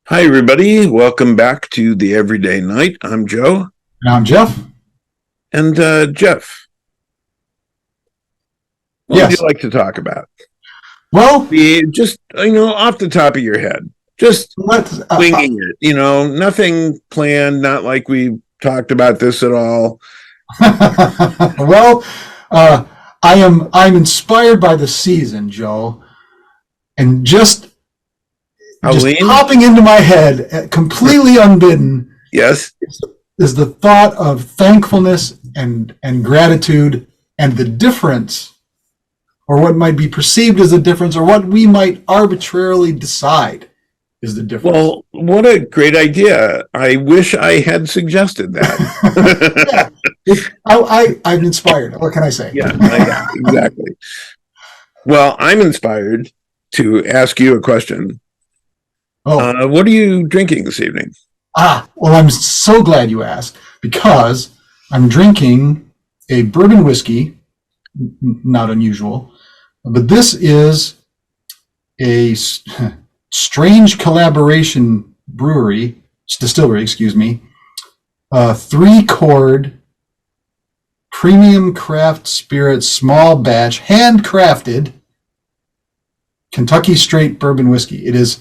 Hi, everybody. Welcome back to the Everyday Night. I'm Joe. And I'm Jeff. And Jeff, what would you Yes. like to talk about? Well, Just, off the top of your head, just let's. winging it, nothing planned, not like we talked about this at all. well, uh, I'm inspired by the season, Joe, and just Halloween? popping into my head, completely unbidden, Yes. is the thought of thankfulness and gratitude and the difference, or what might be perceived as a difference, or what we might arbitrarily decide is the difference. Well, what a great idea. I wish I had suggested that. Yeah, I'm inspired. What can I say? Yeah, exactly. Well, I'm inspired to ask you a question. Oh, What are you drinking this evening? well, I'm so glad you asked because I'm drinking a bourbon whiskey, not unusual, but this is a strange collaboration distillery, excuse me, 3 chord premium craft spirit, small batch, handcrafted Kentucky straight bourbon whiskey. It is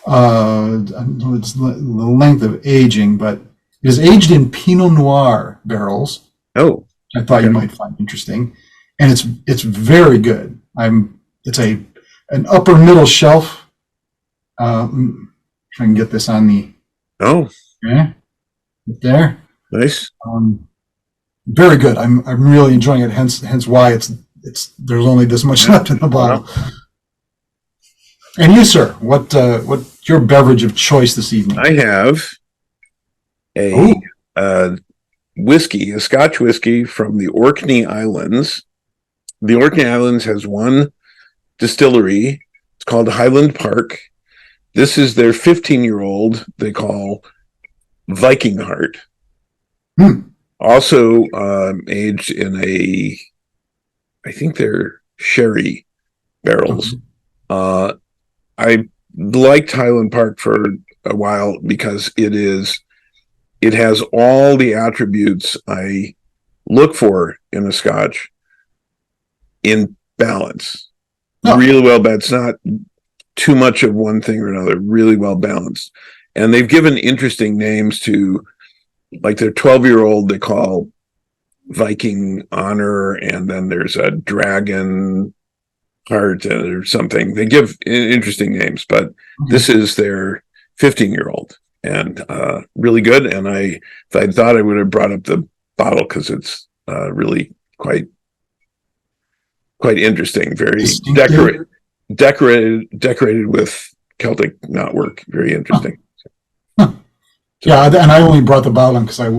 I don't know it's the length of aging, but it is aged in Pinot Noir barrels. Oh, I thought you might find interesting, and it's very good. It's an upper middle shelf. If I can get this on the oh, right there. nice. Very good. I'm really enjoying it. Hence why it's there's only this much left in the bottle. And you, sir, what's your beverage of choice this evening? I have a whiskey, a Scotch whiskey from the Orkney Islands. The Orkney Islands has one distillery. It's called Highland Park. This is their 15-year-old they call Viking Heart. Also aged in I think they're sherry barrels. I liked Highland Park for a while because it has all the attributes I look for in a Scotch in balance. Oh. Really well balanced, not too much of one thing or another, really well balanced. And they've given interesting names to, like their 12-year-old they call Viking Honor, and then there's a Dragon Heart or something. They give interesting names, but this is their 15-year-old and really good. And if I thought I would have brought up the bottle because it's really quite interesting. Very decorated with Celtic knotwork. Very interesting. Huh. Yeah, and I only brought the bottle because I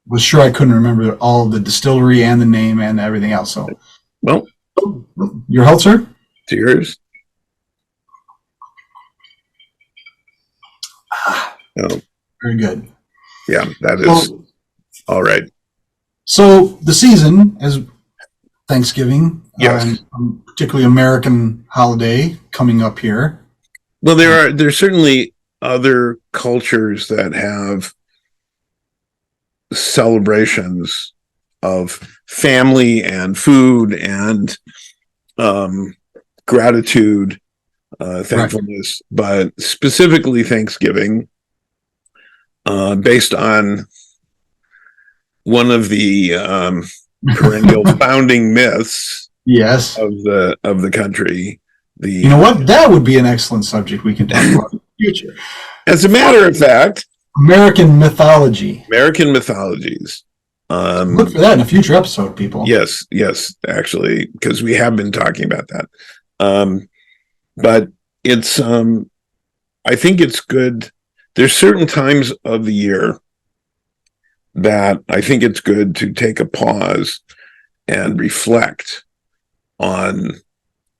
was sure I couldn't remember all of the distillery and the name and everything else. So, well, your health, sir. To yours. Oh, very good. Yeah, that is all right. So the season is Thanksgiving. Yes. Particularly American holiday coming up here. Well, there's certainly other cultures that have celebrations of family and food and gratitude, thankfulness, but specifically Thanksgiving, based on one of the perennial founding myths, yes, of the country. You know what? That would be an excellent subject we can talk about in the future. As a matter of fact, American mythology. American mythologies. Look for that in a future episode, people. Yes, actually, because we have been talking about that. But it's, I think it's good. There's certain times of the year that I think it's good to take a pause and reflect on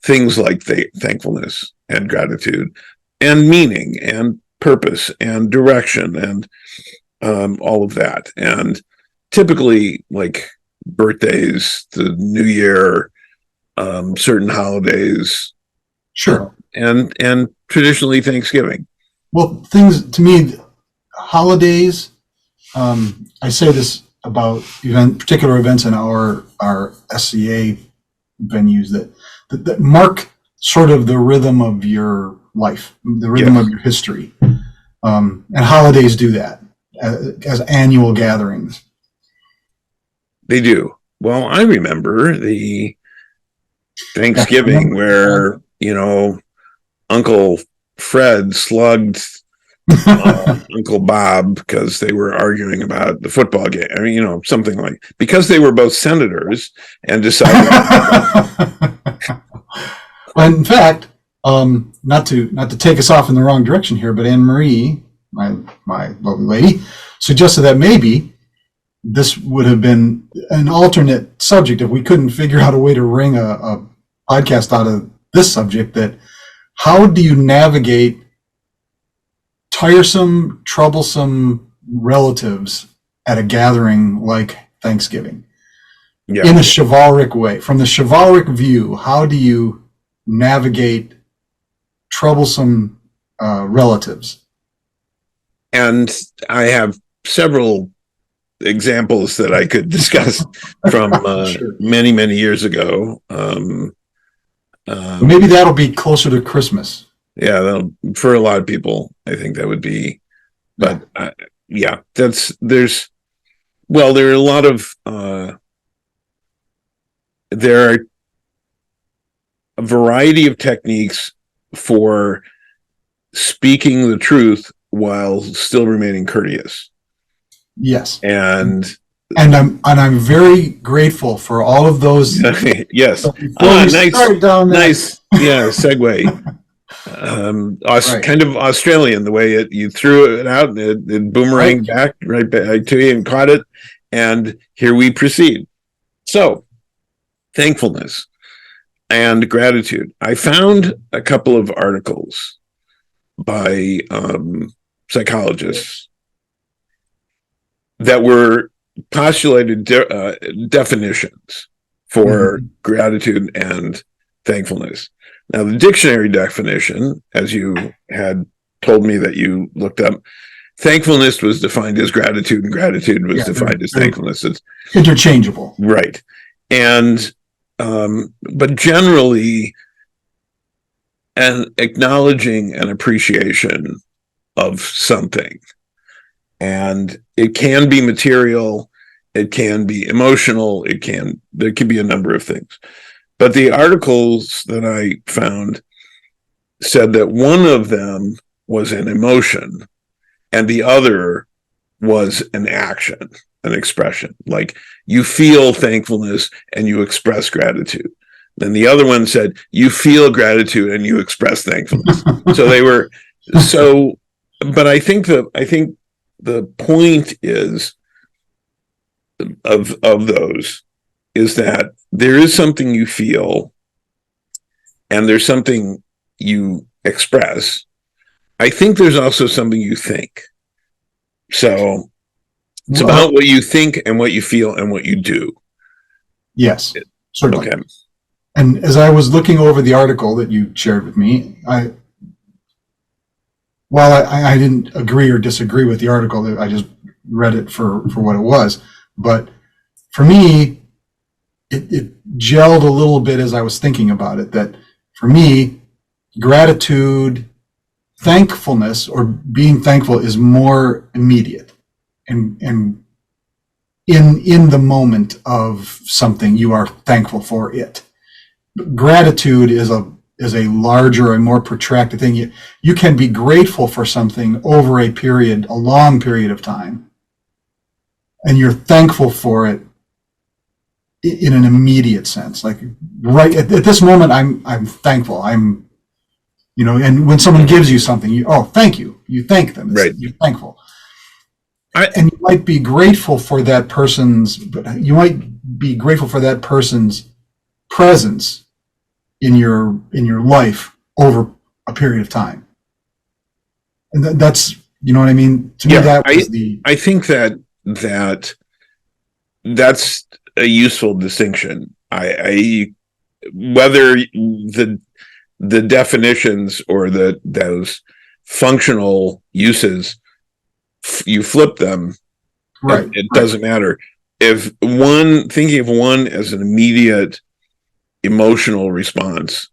things like thankfulness and gratitude and meaning and purpose and direction and all of that. And typically, like birthdays, the New Year, certain holidays, sure, and traditionally Thanksgiving. Well, things to me, holidays. I say this about particular events in our SCA venues that mark sort of the rhythm of your life, the rhythm Yes, of your history, and holidays do that as annual gatherings. they do. Well, I remember the Yeah, I Thanksgiving remember. where, Uncle Fred slugged Uncle Bob because they were arguing about the football game. I mean, something like, because they were both senators and decided. Well, in fact, not to take us off in the wrong direction here, but Anne Marie, my lovely lady, suggested that maybe this would have been an alternate subject if we couldn't figure out a way to wring a podcast out of this subject. That how do you navigate tiresome, troublesome relatives at a gathering like Thanksgiving Yeah. in a chivalric way? From the chivalric view, how do you navigate troublesome relatives? And I have several examples that I could discuss from Sure. many, many years ago. Maybe that'll be closer to Christmas. Yeah, for a lot of people, I think that would be. But yeah, there are a lot of there are a variety of techniques for speaking the truth while still remaining courteous. Yes, And I'm very grateful for all of those. yes, nice, yeah, segue. Right. Kind of Australian, the way you threw it out and it boomeranged back right back to you and caught it, and here we proceed. So, thankfulness and gratitude. I found a couple of articles by psychologists that were postulated definitions for gratitude and thankfulness. Now, the dictionary definition, as you had told me that you looked up, thankfulness was defined as gratitude, and gratitude was defined as thankfulness. It's interchangeable. Right. And, but generally, an acknowledging an appreciation of something. And it can be material, it can be emotional, there can be a number of things. But the articles that I found said that one of them was an emotion and the other was an action, an expression. Like you feel thankfulness and you express gratitude. Then the other one said you feel gratitude and you express thankfulness. But I think the point is of those is that there is something you feel and there's something you express. I think there's also something you think. So it's about what you think and what you feel and what you do. Yes, certainly. Okay. And as I was looking over the article that you shared with me, while I didn't agree or disagree with the article, I just read it for what it was. But for me, it gelled a little bit as I was thinking about it, that for me, gratitude, thankfulness, or being thankful is more immediate. And in the moment of something, you are thankful for it. Gratitude is a larger and more protracted thing. You can be grateful for something over a long period of time, and you're thankful for it in an immediate sense. Like right at this moment, I'm thankful. And when someone gives you something, thank you. You thank them. Right. You're thankful. And you might be grateful for that person's presence in your life over a period of time. And that's, you know what I mean? To me, that was I think that's a useful distinction. Whether the definitions or those functional uses, you flip them. Right. It doesn't matter. If thinking of one as an immediate emotional response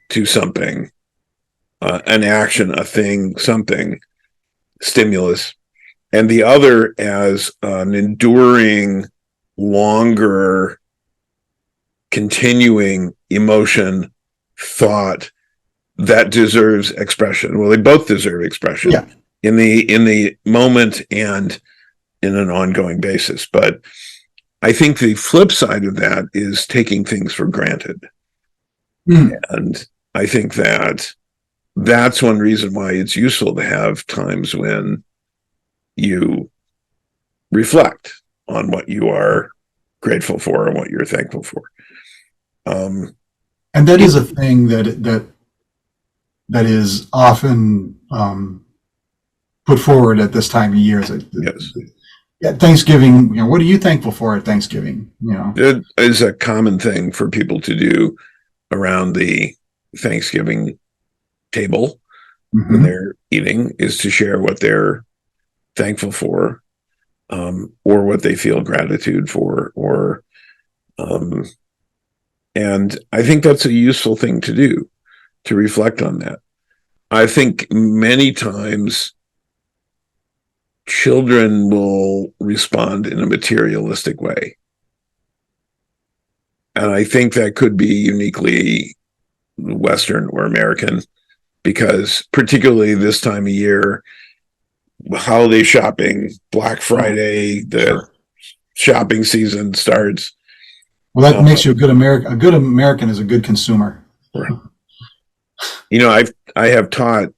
to something, an action, a thing, something, stimulus, and the other as an enduring, longer, continuing emotion, thought that deserves expression. Well, they both deserve expression. Yeah. In the moment and in an ongoing basis. But I think the flip side of that is taking things for granted. And I think that's one reason why it's useful to have times when you reflect on what you are grateful for and what you're thankful for. And that is a thing that is often put forward at this time of year. Yes. At Thanksgiving, what are you thankful for at Thanksgiving? It is a common thing for people to do around the Thanksgiving table when they're eating, is to share what they're thankful for, or what they feel gratitude for, and I think that's a useful thing to do, to reflect on that. I think many times children will respond in a materialistic way. And I think that could be uniquely Western or American, because particularly this time of year, holiday shopping, Black Friday, the shopping season starts. Well, that makes you a good American. A good American is a good consumer. Right. I have taught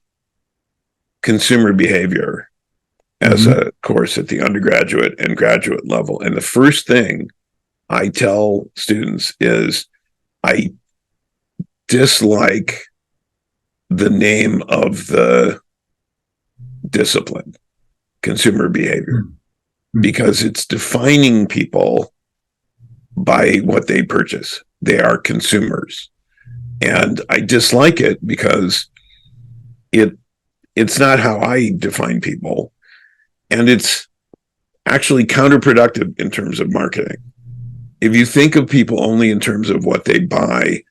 consumer behavior as a course at the undergraduate and graduate level. And the first thing I tell students is I dislike the name of the discipline, consumer behavior, because it's defining people by what they purchase. They are consumers. And I dislike it because it's not how I define people. And it's actually counterproductive in terms of marketing. If you think of people only in terms of what they buy,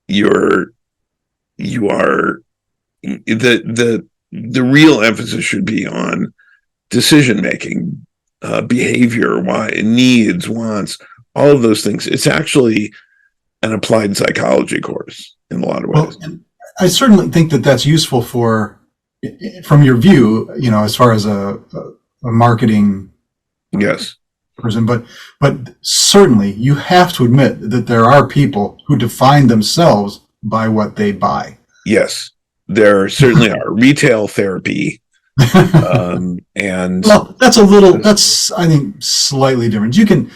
you are the real emphasis should be on decision making, behavior, needs, wants, all of those things. It's actually an applied psychology course in a lot of ways. Well, I certainly think that that's useful from your view, as far as a marketing person, but certainly you have to admit that there are people who define themselves by what they buy. Yes, there certainly are. Retail therapy. And well, that's I think slightly different. You can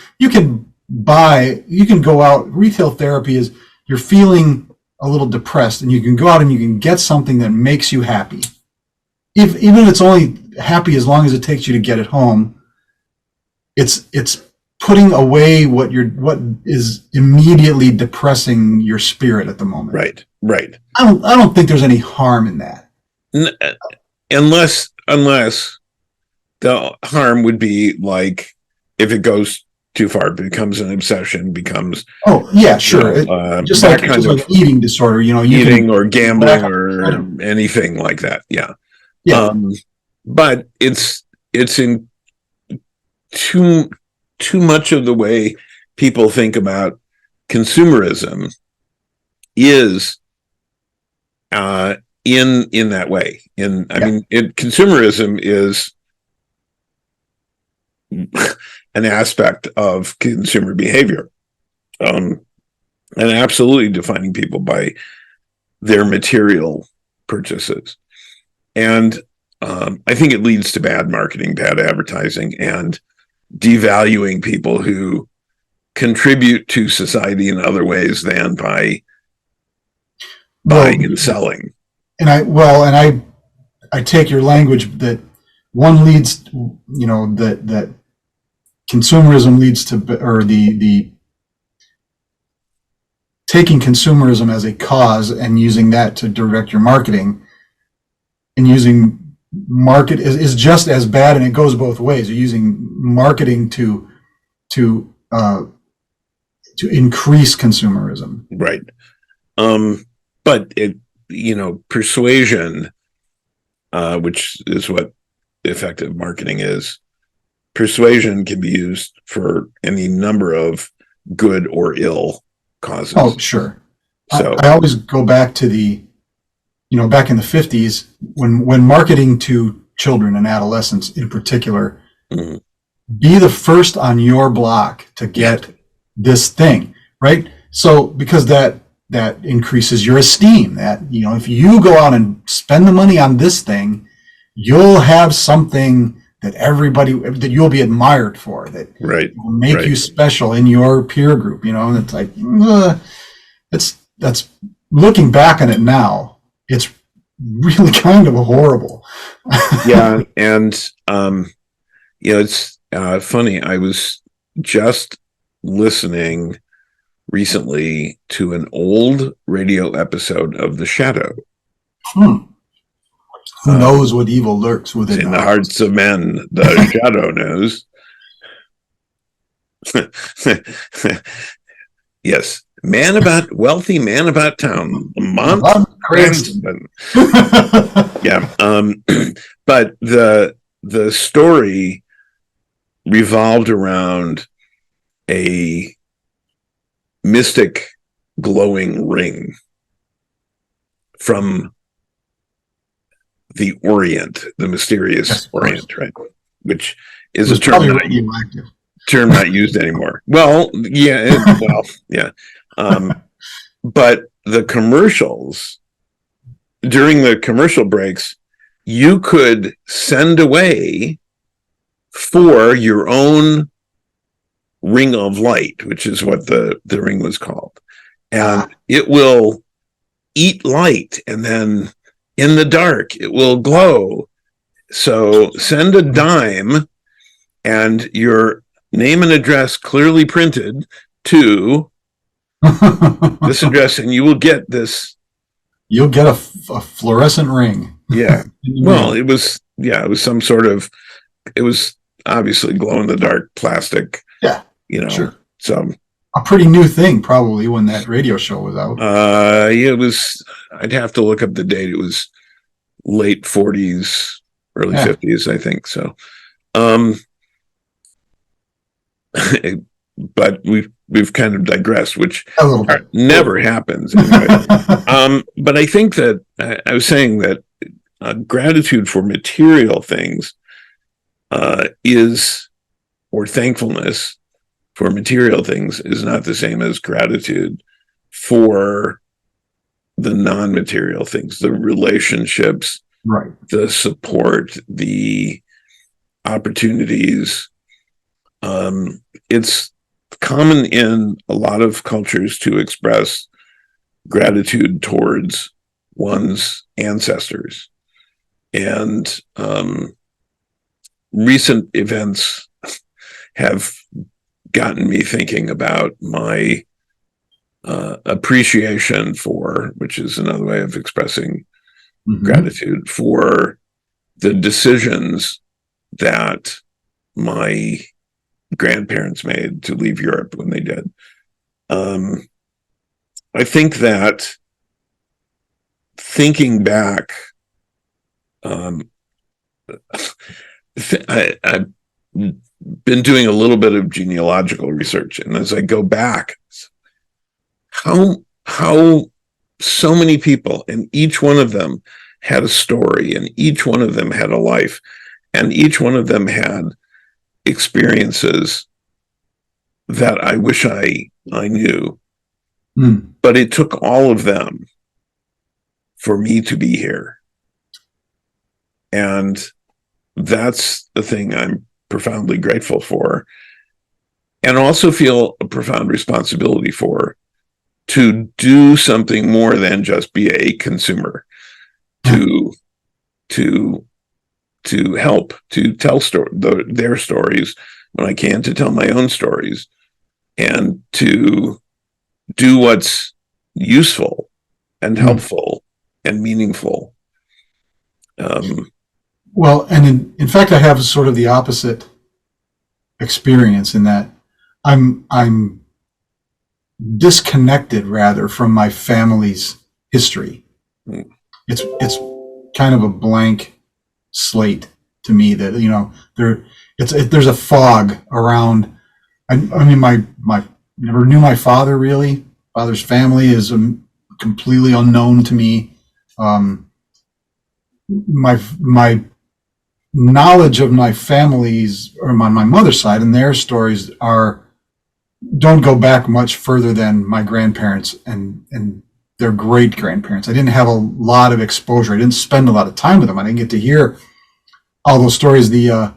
go out. Retail therapy is you're feeling a little depressed, and you can go out and you can get something that makes you happy. Even if it's only happy as long as it takes you to get it home, it's putting away what is immediately depressing your spirit at the moment. Right. I don't think there's any harm in that. Unless the harm would be like if it goes too far, it becomes an obsession, becomes sure. Just like an eating disorder, eating or gambling or anything like that. Yeah. But it's in too much of the way people think about consumerism is in that way. Consumerism is an aspect of consumer behavior, and absolutely defining people by their material purchases. And I think it leads to bad marketing, bad advertising, and devaluing people who contribute to society in other ways than by buying and selling. And I take your language that one leads, that consumerism leads to, or the taking consumerism as a cause and using that to direct your marketing and using market is just as bad, and it goes both ways. You're using marketing to increase consumerism. Right. But it, persuasion, which is what effective marketing is, persuasion can be used for any number of good or ill causes. Oh, sure. So I always go back to back in the 50s when marketing to children and adolescents in particular, mm-hmm. be the first on your block to get this thing, right? So because that increases your esteem, that, if you go out and spend the money on this thing, you'll have something that you'll be admired for, that will make you special in your peer group, and it's like, that's looking back on it now, it's really kind of horrible. Yeah. And, it's funny. I was just listening recently to an old radio episode of The Shadow. Who knows what evil lurks within in the hearts of men? The Shadow knows. Yes. Wealthy man about town. Lamont Cranston. Yeah. But the story revolved around a mystic glowing ring from the Orient, the mysterious Orient, right? Which is a term not used anymore. Well, yeah, yeah. But the commercials, during the commercial breaks, you could send away for your own ring of light, which is what the ring was called. And it will eat light, and then in the dark it will glow. So send a dime and your name and address clearly printed to this address, and you will get this. You'll get a fluorescent ring. Yeah. Well, it was some sort of, it was obviously glow in the dark plastic. Yeah. Sure. So a pretty new thing probably when that radio show was out. It was, I'd have to look up the date. It was late 40s, early 50s, I think. So, but we've kind of digressed, which never happens anyway. But I think that I was saying that gratitude for material things or thankfulness for material things is not the same as gratitude for the non-material things, the relationships, right, the support, the opportunities. It's common in a lot of cultures to express gratitude towards one's ancestors. And recent events have gotten me thinking about my appreciation for, which is another way of expressing gratitude for the decisions that my grandparents made to leave Europe when they did. I think that thinking back, I've been doing a little bit of genealogical research, and as I go back, how so many people, and each one of them had a story, and each one of them had a life, and each one of them had experiences that I wish I knew. But it took all of them for me to be here. And that's the thing I'm profoundly grateful for, and also feel a profound responsibility for, to do something more than just be a consumer, to help, to tell their stories when I can, to tell my own stories, and to do what's useful and helpful and meaningful. Well, and in fact, I have sort of the opposite experience in that I'm disconnected rather from my family's history. It's kind of a blank slate to me that there's a fog around. I mean my never knew my father really. Father's family is completely unknown to me. My knowledge of my family's or my mother's side and their stories don't go back much further than my grandparents and their great grandparents. I didn't have a lot of exposure. I didn't spend a lot of time with them. I didn't get to hear all those stories. The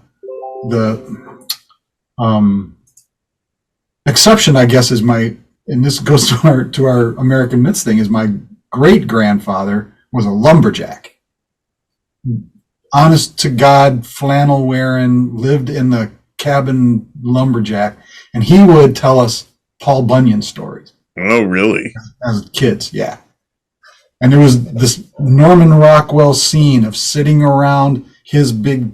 exception, I guess, is and this goes to our American myths thing, is my great grandfather was a lumberjack. Honest to God, flannel wearing, lived in the cabin lumberjack, and he would tell us Paul Bunyan stories. Oh, really? As kids, yeah. And there was this Norman Rockwell scene of sitting around his big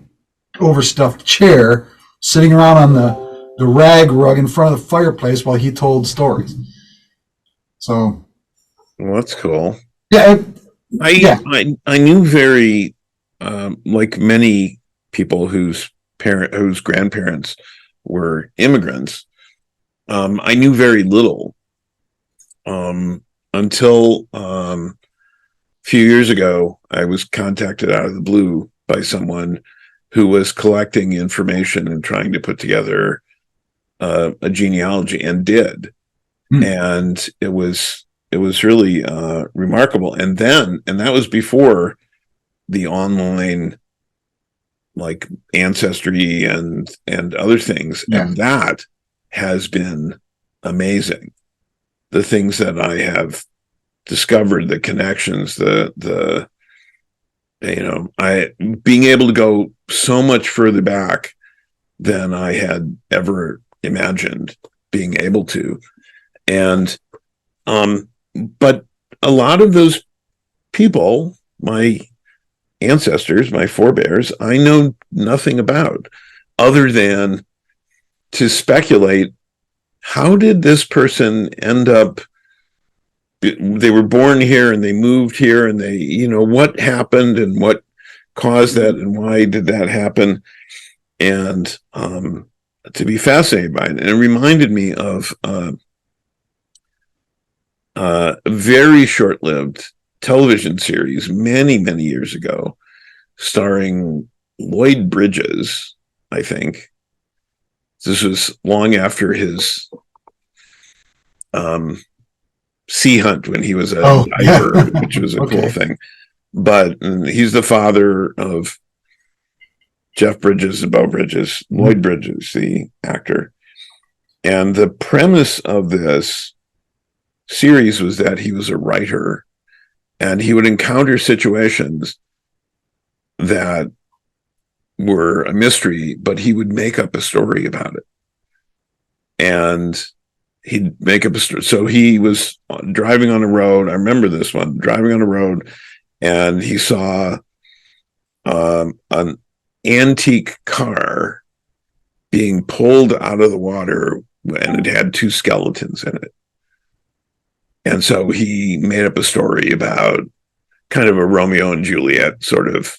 overstuffed chair, sitting around on the rag rug in front of the fireplace while he told stories. So, well, that's cool. Yeah, I knew very like many people whose grandparents were immigrants. I knew very little until a few years ago. I was contacted out of the blue by someone who was collecting information and trying to put together a genealogy, and did. And it was really remarkable. And that was before the online like Ancestry and other things. Yeah. And that has been amazing. The things that I have discovered, the connections, I being able to go so much further back than I had ever imagined being able to. And but a lot of those people, my ancestors, my forebears, I know nothing about, other than to speculate, how did this person end up? They were born here and they moved here, and they, what happened and what caused that and why did that happen? And to be fascinated by it. And it reminded me of a very short-lived television series many, many years ago, starring Lloyd Bridges, I think. This was long after his sea hunt, when he was a diver, which was a cool thing. But he's the father of Jeff Bridges and Beau Bridges, Lloyd Bridges, the actor. And the premise of this series was that he was a writer, and he would encounter situations that were a mystery, but he would make up a story about it. And he'd make up a story. So he was driving on a road. I remember this one, driving on a road, and he saw an antique car being pulled out of the water, and it had two skeletons in it. And so he made up a story about kind of a Romeo and Juliet sort of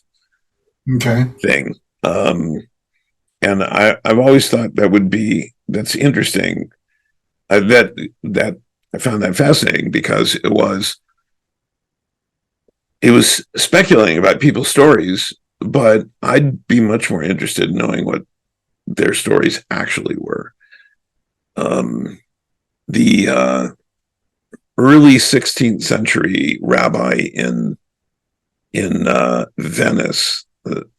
thing. And I've always thought that's interesting. That I found that fascinating, because it was speculating about people's stories, but I'd be much more interested in knowing what their stories actually were. The early 16th century rabbi in Venice,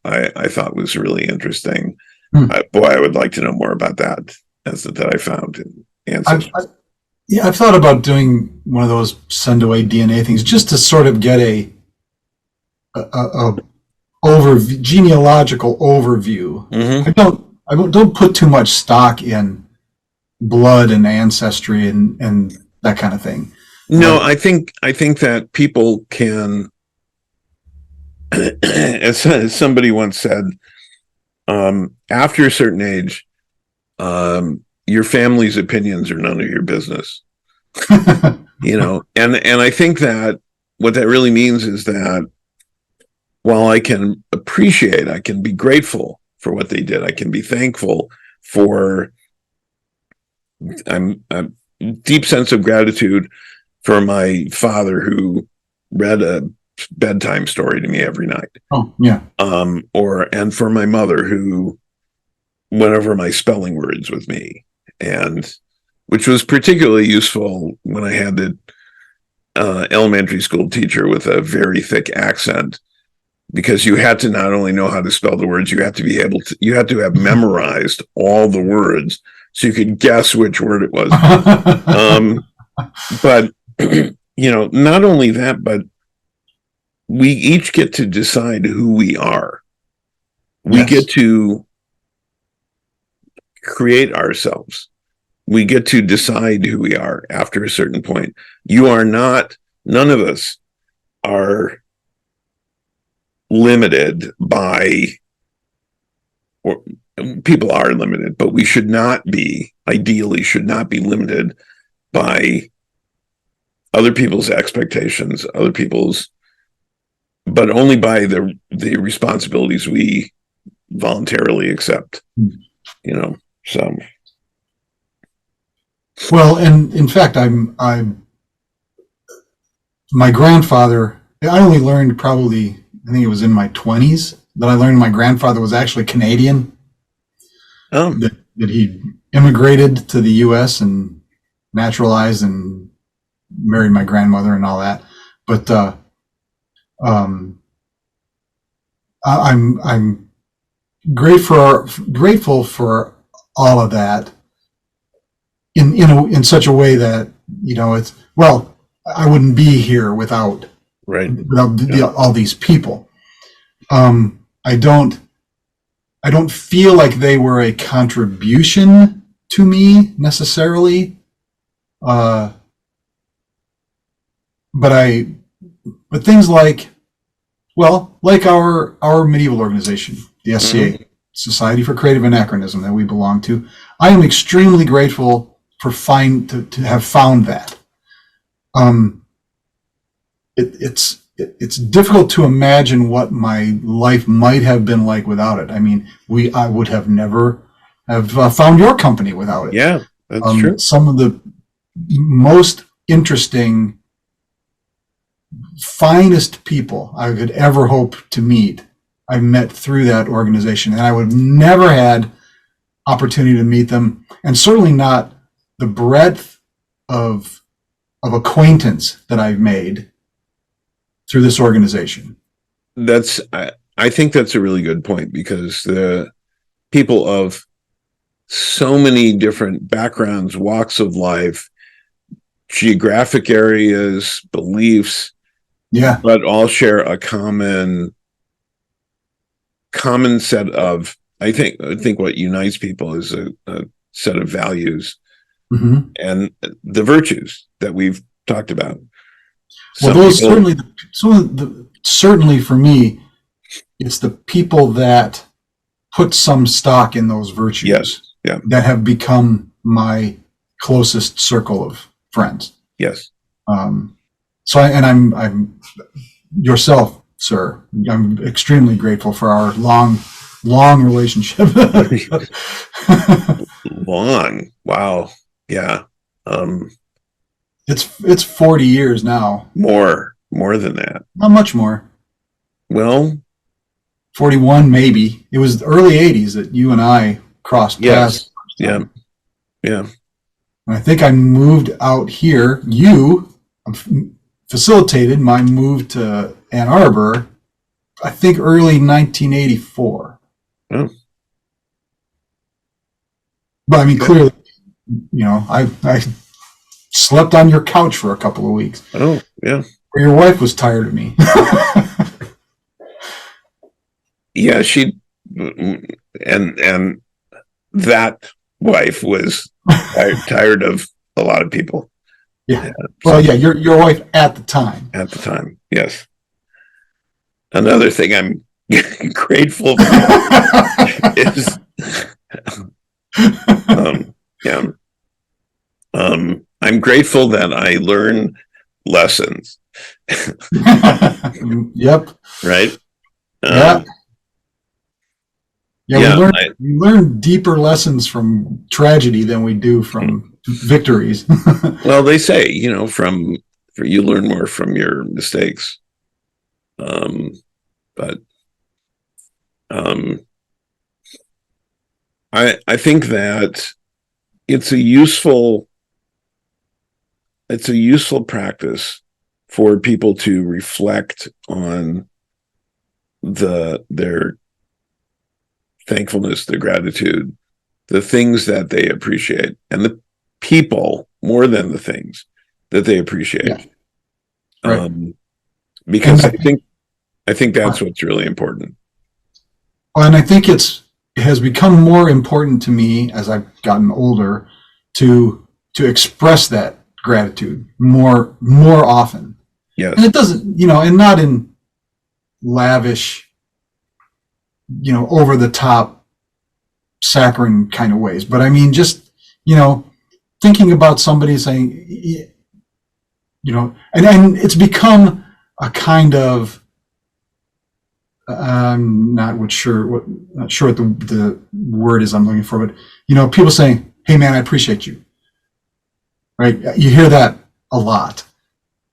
I thought was really interesting. I would like to know more about that, that I found in Ancestry. I've thought about doing one of those send away DNA things, just to sort of get a genealogical overview. I don't put too much stock in blood and ancestry and that kind of thing. No, I think that people can as somebody once said, after a certain age, your family's opinions are none of your business. And I think that what that really means is that while I can appreciate, I can be grateful for what they did, I can be thankful for I'm a deep sense of gratitude for my father who read a bedtime story to me every night. Oh, yeah. And for my mother who went over my spelling words with me, and which was particularly useful when I had the elementary school teacher with a very thick accent, because you had to not only know how to spell the words, you had to have memorized all the words so you could guess which word it was. But not only that, but we each get to decide who we are. We Yes. get to create ourselves. We get to decide who we are after a certain point. None of us are limited by, or people are limited, but we ideally should not be limited by other people's expectations, but only by the responsibilities we voluntarily accept, so. Well, and in fact, my grandfather, I only learned probably, I think it was in my 20s that I learned my grandfather was actually Canadian, that he immigrated to the U.S. and naturalized and married my grandmother and all that. But I'm grateful for all of that in such a way that it's, well, I wouldn't be here without all these people. I don't feel like they were a contribution to me necessarily, but things like our medieval organization, the SCA, Society for Creative Anachronism, that we belong to. I am extremely grateful to have found that. It's difficult to imagine what my life might have been like without it. I mean, I would have never have found your company without it. Yeah, that's true. Some of the most interesting, finest people I could ever hope to meet, I met through that organization, and I would have never had opportunity to meet them, and certainly not the breadth of acquaintance that I've made through this organization. I think that's a really good point, because the people of so many different backgrounds, walks of life, geographic areas, beliefs, but all share a common set of, I think what unites people is a set of values, and the virtues that we've talked about. Certainly for me, it's the people that put some stock in those virtues that have become my closest circle of friends. Yes. I'm yourself, sir. I'm extremely grateful for our long relationship. Long. Wow. Yeah. It's 40 years now. More than that. Not much more. Well, 41 maybe. It was the early 80s that you and I crossed paths. Yeah. And I think I moved out here. You facilitated my move to Ann Arbor, I think early 1984. Oh. But I mean, clearly, I slept on your couch for a couple of weeks. Oh, yeah. Your wife was tired of me. Yeah, and that wife was tired of a lot of people. Yeah. Well, yeah, your wife at the time. At the time, yes. another thing I'm grateful for is, yeah, I'm grateful that I learn lessons, Yep. right? Yeah. Yeah, Yeah, we learn deeper lessons from tragedy than we do from victories. well, they say, for you learn more from your mistakes. Um, but um, I think that it's a useful practice for people to reflect on their thankfulness, their gratitude, the things that they appreciate, and the people more than the things that they appreciate. Yeah, right. And Because I think that's what's really important. and I think it has become more important to me as I've gotten older to express that gratitude more often. And Yes, it doesn't, and not in lavish, over the top saccharine kind of ways, but I mean just, thinking about somebody saying, and it's become a kind of, I'm not sure what the word is I'm looking for, but people saying, "Hey man, I appreciate you." Right? You hear that a lot,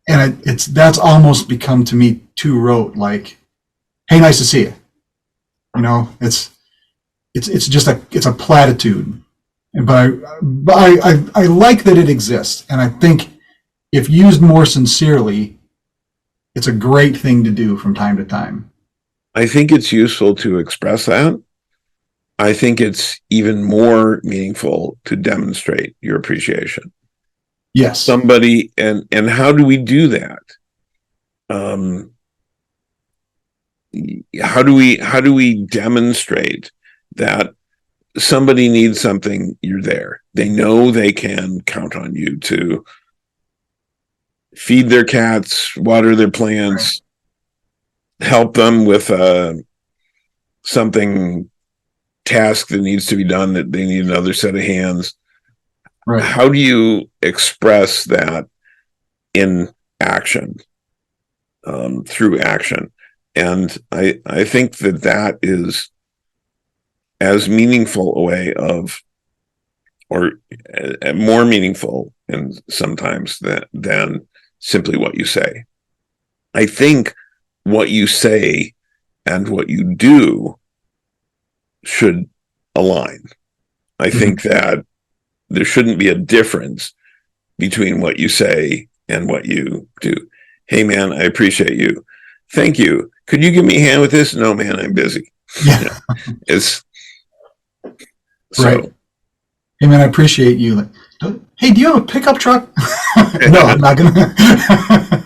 and that's almost become to me too rote. Like, "Hey, nice to see you." It's just it's a platitude, but I like that it exists, and I think if used more sincerely, it's a great thing to do from time to time. I think it's useful to express that. I think it's even more meaningful to demonstrate your appreciation. Yes. Somebody, and how do we do that? Um, how do we demonstrate that somebody needs something, you're there? They know they can count on you to feed their cats, water their plants, help them with something task that needs to be done, that they need another set of hands. Right. How do you express that in action, through action? And I think that is as meaningful a way of, or more meaningful, and sometimes than simply what you say. I think what you say and what you do should align. I think that there shouldn't be a difference between what you say and what you do. Hey man, I appreciate you. Thank you. Could you give me a hand with this? No man, I'm busy. Yeah. It's so. Right. Hey man, I appreciate you. Like, hey, do you have a pickup truck? No, I'm not gonna.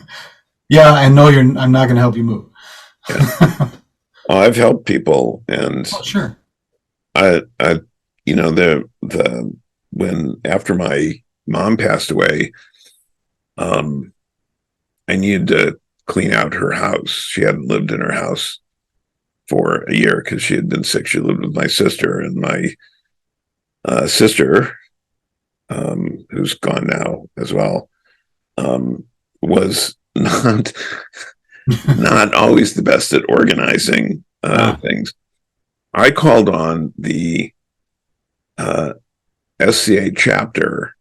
Yeah, I know I'm not gonna help you move. Yeah. I've helped people, and Oh, sure. I the when after my mom passed away, um, I needed to clean out her house. She hadn't lived in her house for a year because she had been sick. She lived with my sister, and my sister, who's gone now as well, was not always the best at organizing things. I called on the SCA chapter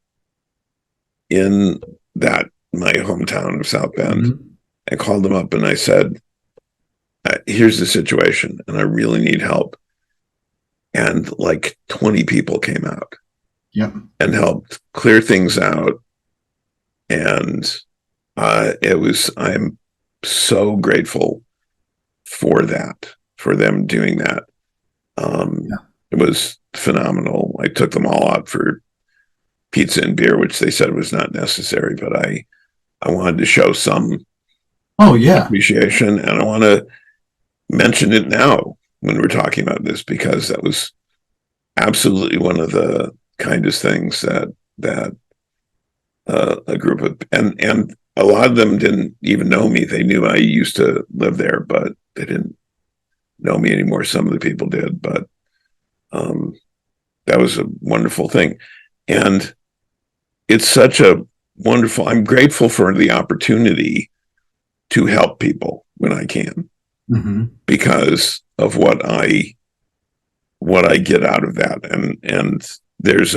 in my hometown of South Bend. Mm-hmm. I called them up and I said, here's the situation and I really need help. And like 20 people came out. Yep. And helped clear things out. And I'm so grateful for them doing that. It was phenomenal. I took them all out for pizza and beer, which they said was not necessary, but I wanted to show some appreciation, and I want to mention it now when we're talking about this, because that was absolutely one of the kindest things that a group of, and a lot of them didn't even know me. They knew I used to live there, but they didn't know me anymore. Some of the people did, but that was a wonderful thing. And it's such a wonderful, I'm grateful for the opportunity to help people when I can, because of what I get out of that. And there's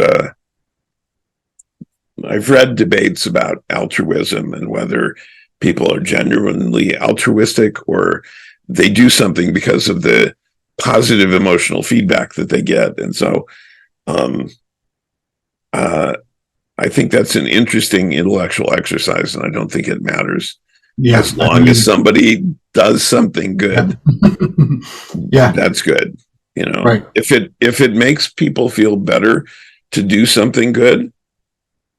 I've read debates about altruism and whether people are genuinely altruistic or they do something because of the positive emotional feedback that they get. And so I think that's an interesting intellectual exercise, and I don't think it matters. Yeah, as long as somebody does something good, yeah, that's good. Right. If it makes people feel better to do something good,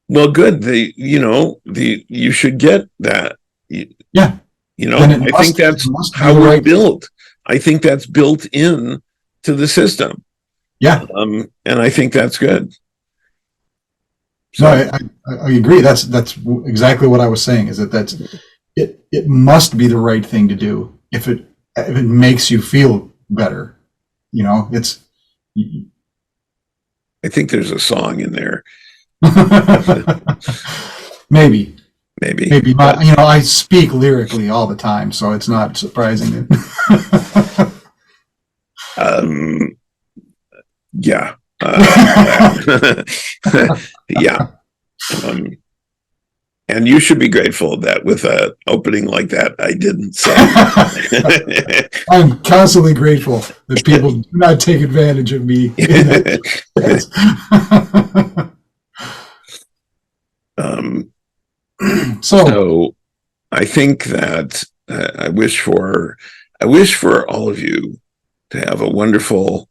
well, good. You should get that. Yeah. I think that's how we're built. I think that's built in to the system. Yeah. And I think that's good. So no, I agree. That's exactly what I was saying. Is that it must be the right thing to do if it makes you feel better. It's. I think there's a song in there. Maybe. But, I speak lyrically all the time, so it's not surprising. Yeah. Yeah. And you should be grateful that with an opening like that, I didn't say. I'm constantly grateful that people do not take advantage of me. So I think that I wish for all of you to have a wonderful,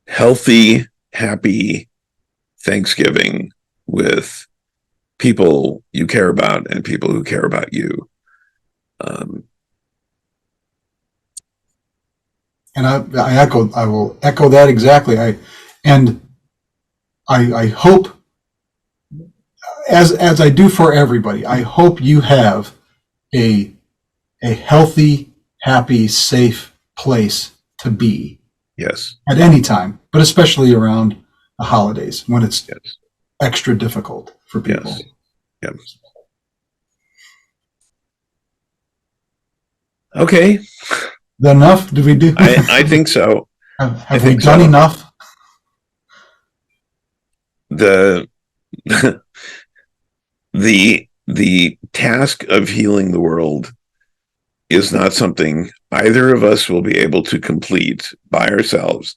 healthy, happy Thanksgiving with people you care about and people who care about you. And I will echo that exactly. I hope, as I do for everybody, I hope you have a healthy, happy, safe place to be. Yes. At any time, but especially around the holidays when it's extra difficult for people. Yes. Yep. Okay. Is that enough? Did we do? I think so. Have we done enough? The task of healing the world is not something either of us will be able to complete by ourselves,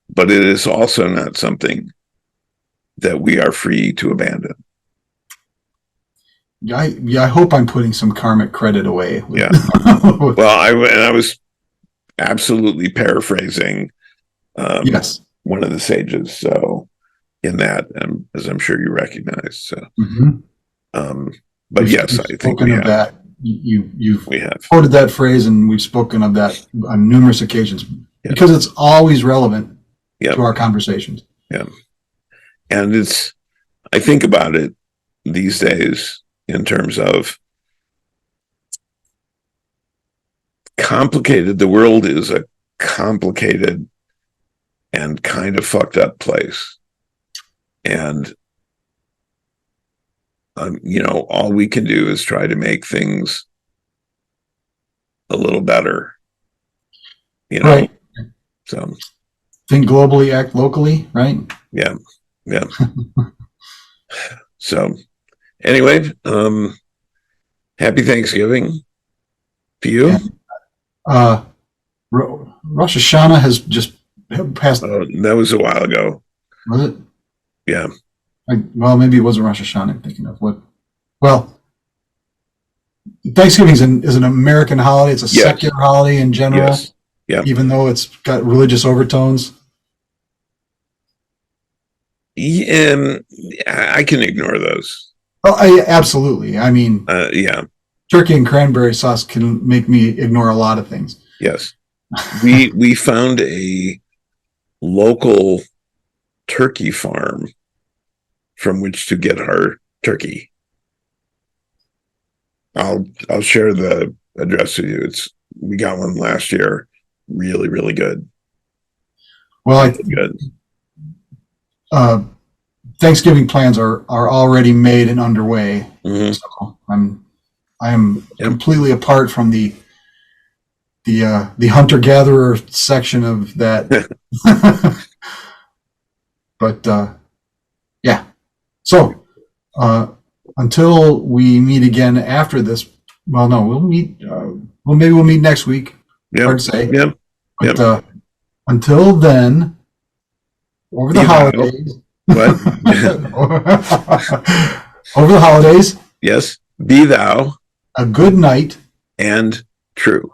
but it is also not something that we are free to abandon. I hope I'm putting some karmic credit away. Yeah. Well, I was absolutely paraphrasing yes, one of the sages. So in that, as I'm sure you recognize. So, but yes, I think we have. That. You've we have quoted that phrase, and we've spoken of that on numerous occasions because it's always relevant to our conversations. Yeah, and I think about it these days in terms of complicated. The world is a complicated and kind of fucked up place, and all we can do is try to make things a little better. Right. So think globally, act locally, right? Yeah. So anyway, happy Thanksgiving to you. Rosh Hashanah has just passed. That was a while ago. Was it? Yeah. Well, maybe it wasn't Rosh Hashanah I'm thinking of. Well, Thanksgiving is an American holiday. It's a secular holiday in general. Yes. Yeah. Even though it's got religious overtones. Yeah, I can ignore those. Oh, absolutely. I mean, yeah. Turkey and cranberry sauce can make me ignore a lot of things. Yes. We found a local turkey farm from which to get our turkey. I'll share the address with you. It's we got one last year. Really, really good. Well, Really good. Thanksgiving plans are already made and underway. Mhm. So I am Yep. completely apart from the hunter gatherer section of that. But yeah. So until we meet again after this, well, no, we'll meet. Well, maybe we'll meet next week. Yep. Hard to say. Yep. But Yep. until then, over the Be thou. holidays. What? Over the holidays, Yes. Be thou a good night and true.